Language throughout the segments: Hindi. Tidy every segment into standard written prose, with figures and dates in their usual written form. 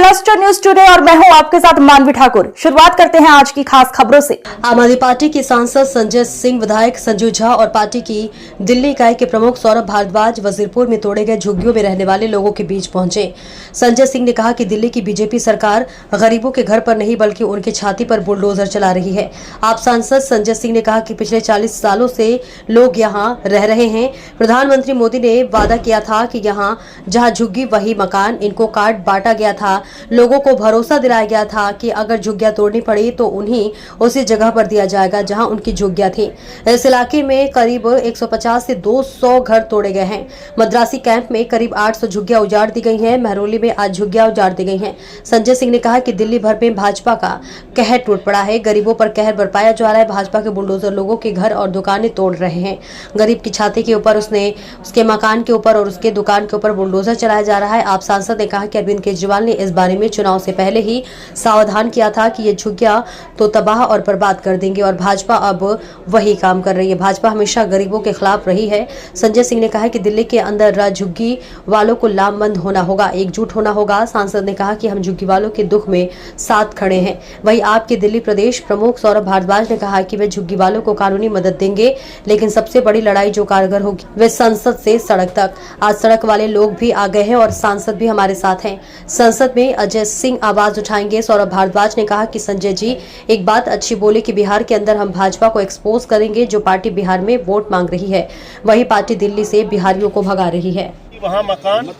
महाराष्ट्र न्यूज टुडे और मैं हूं आपके साथ मानवी ठाकुर। शुरुआत करते हैं आज की खास खबरों से। आम आदमी पार्टी के सांसद संजय सिंह, विधायक संजू झा और पार्टी की दिल्ली इकाई के प्रमुख सौरभ भारद्वाज वजीरपुर में तोड़े गए झुग्गियों में रहने वाले लोगों के बीच पहुंचे। संजय सिंह ने कहा कि दिल्ली की बीजेपी सरकार गरीबों के घर पर नहीं बल्कि उनकी छाती पर बुलडोजर चला रही है। आप सांसद संजय सिंह ने कहा कि पिछले 40 सालों से लोग यहाँ रह रहे हैं। प्रधानमंत्री मोदी ने वादा किया था कि यहाँ जहाँ झुग्गी वही मकान, इनको कार्ड बांटा गया था। लोगों को भरोसा दिलाया गया था कि अगर झुग्गियां तोड़नी पड़ी तो उन्हीं उसी जगह पर दिया जाएगा जहां उनकी झुग्गियां थी। इस इलाके में करीब 150 से 200 घर तोड़े गए हैं। मद्रासी कैंप में करीब 800 झुग्गियां उजाड़ दी गई हैं। महरौली में आज झुग्गियां उजाड़ दी गई हैं। संजय सिंह ने कहा कि दिल्ली भर में भाजपा का कहर टूट पड़ा है। गरीबों पर कहर बरपाया जा रहा है। भाजपा के बुलडोजर लोगों के घर और दुकानें तोड़ रहे हैं। गरीब की छाती के ऊपर, उसके मकान के ऊपर और उसके दुकान के ऊपर बुलडोजर चलाया जा रहा है। आप सांसद ने कहा कि अरविंद केजरीवाल ने इस बारे में चुनाव से पहले ही सावधान किया था कि ये झुग्गियां तो तबाह और बर्बाद कर देंगे और भाजपा अब वही काम कर रही है। भाजपा हमेशा गरीबों के खिलाफ रही है। संजय सिंह ने कहा कि दिल्ली के अंदर झुग्गी वालों को लामबंद होना होगा, एकजुट होना होगा। सांसद ने कहा कि हम झुग्गी वालों के दुख में साथ खड़े हैं। वहीं आपके दिल्ली प्रदेश प्रमुख सौरभ भारद्वाज ने कहा कि वे झुग्गी वालों को कानूनी मदद देंगे, लेकिन सबसे बड़ी लड़ाई जो कारगर होगी वे संसद से सड़क तक। आज सड़क वाले लोग भी आ गए हैं और सांसद भी हमारे साथ हैं। संसद में अजय सिंह आवाज उठाएंगे। सौरभ भारद्वाज ने कहा कि संजय जी एक बात अच्छी बोले कि बिहार के अंदर हम भाजपा को एक्सपोज करेंगे। जो पार्टी बिहार में वोट मांग रही है वही पार्टी दिल्ली से बिहारियों को भगा रही है। वहाँ मकान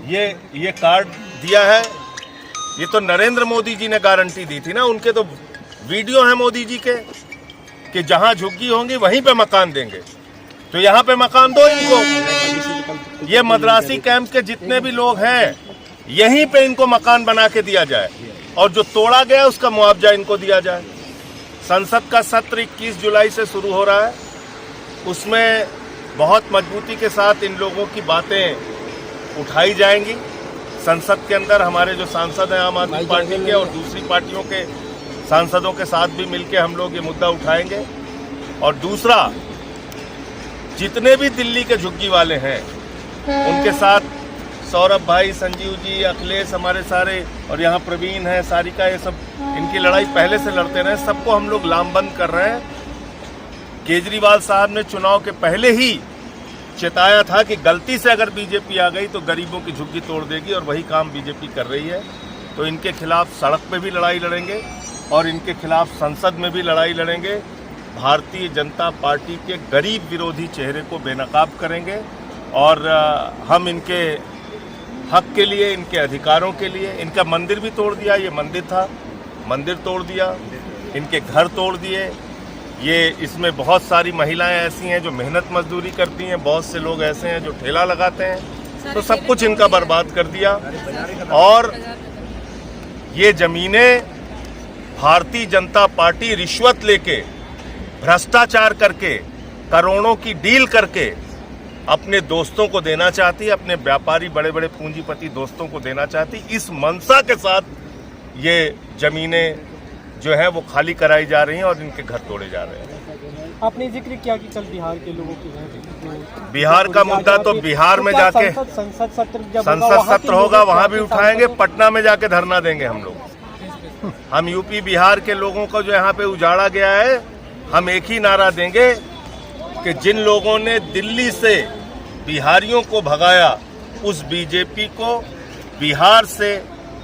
ये कार्ड दिया है, ये तो नरेंद्र मोदी जी ने गारंटी दी थी ना। उनके तो वीडियो है मोदी जी के कि जहाँ झुग्गी होंगी वहीं पे मकान देंगे, तो यहाँ पे मकान दो इनको। ये मद्रासी कैंप के जितने भी लोग हैं यहीं पे इनको मकान बना के दिया जाए और जो तोड़ा गया उसका मुआवजा इनको दिया जाए। संसद का सत्र 21 जुलाई से शुरू हो रहा है। उसमें बहुत मजबूती के साथ इन लोगों की बातें उठाई जाएंगी। संसद के अंदर हमारे जो सांसद हैं आम आदमी पार्टी के और दूसरी पार्टियों के सांसदों के साथ भी मिलकर हम लोग ये मुद्दा उठाएंगे। और दूसरा, जितने भी दिल्ली के झुग्गी वाले हैं उनके साथ सौरभ भाई, संजीव जी, अखिलेश, हमारे सारे, और यहाँ प्रवीण है, सारिका, ये सब इनकी लड़ाई पहले से लड़ते रहे। सबको हम लोग लामबंद कर रहे हैं। केजरीवाल साहब ने चुनाव के पहले ही चेताया था कि गलती से अगर बीजेपी आ गई तो गरीबों की झुग्गी तोड़ देगी और वही काम बीजेपी कर रही है। तो इनके खिलाफ सड़क पे भी लड़ाई लड़ेंगे और इनके खिलाफ संसद में भी लड़ाई लड़ेंगे। भारतीय जनता पार्टी के गरीब विरोधी चेहरे को बेनकाब करेंगे और हम इनके हक के लिए, इनके अधिकारों के लिए। इनका मंदिर भी तोड़ दिया, ये मंदिर था, मंदिर तोड़ दिया, इनके घर तोड़ दिए। ये इसमें बहुत सारी महिलाएं ऐसी हैं जो मेहनत मजदूरी करती हैं, बहुत से लोग ऐसे हैं जो ठेला लगाते हैं, तो सब कुछ इनका बर्बाद कर दिया। और ये जमीनें भारतीय जनता पार्टी रिश्वत लेके, भ्रष्टाचार करके, करोड़ों की डील करके अपने दोस्तों को देना चाहती, अपने व्यापारी बड़े बड़े पूंजीपति दोस्तों को देना चाहती। इस मंशा के साथ ये जमीनें जो है वो खाली कराई जा रही हैं और इनके घर तोड़े जा रहे हैं। आपने जिक्र किया कि कल बिहार के लोगों के बिहार का मुद्दा तो बिहार में जाके संसद सत्र होगा, वहां भी उठाएंगे। पटना में जाके धरना देंगे हम लोग। हम यूपी बिहार के लोगों को जो यहाँ पे उजाड़ा गया है, हम एक ही नारा देंगे कि जिन लोगों ने दिल्ली से बिहारियों को भगाया, उस बीजेपी को बिहार से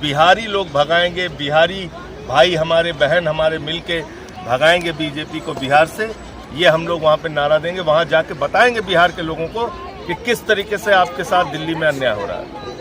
बिहारी लोग भगाएंगे। बिहारी भाई हमारे, बहन हमारे मिलके भगाएंगे बीजेपी को बिहार से। ये हम लोग वहाँ पे नारा देंगे। वहाँ जाके बताएंगे बिहार के लोगों को कि किस तरीके से आपके साथ दिल्ली में अन्याय हो रहा है।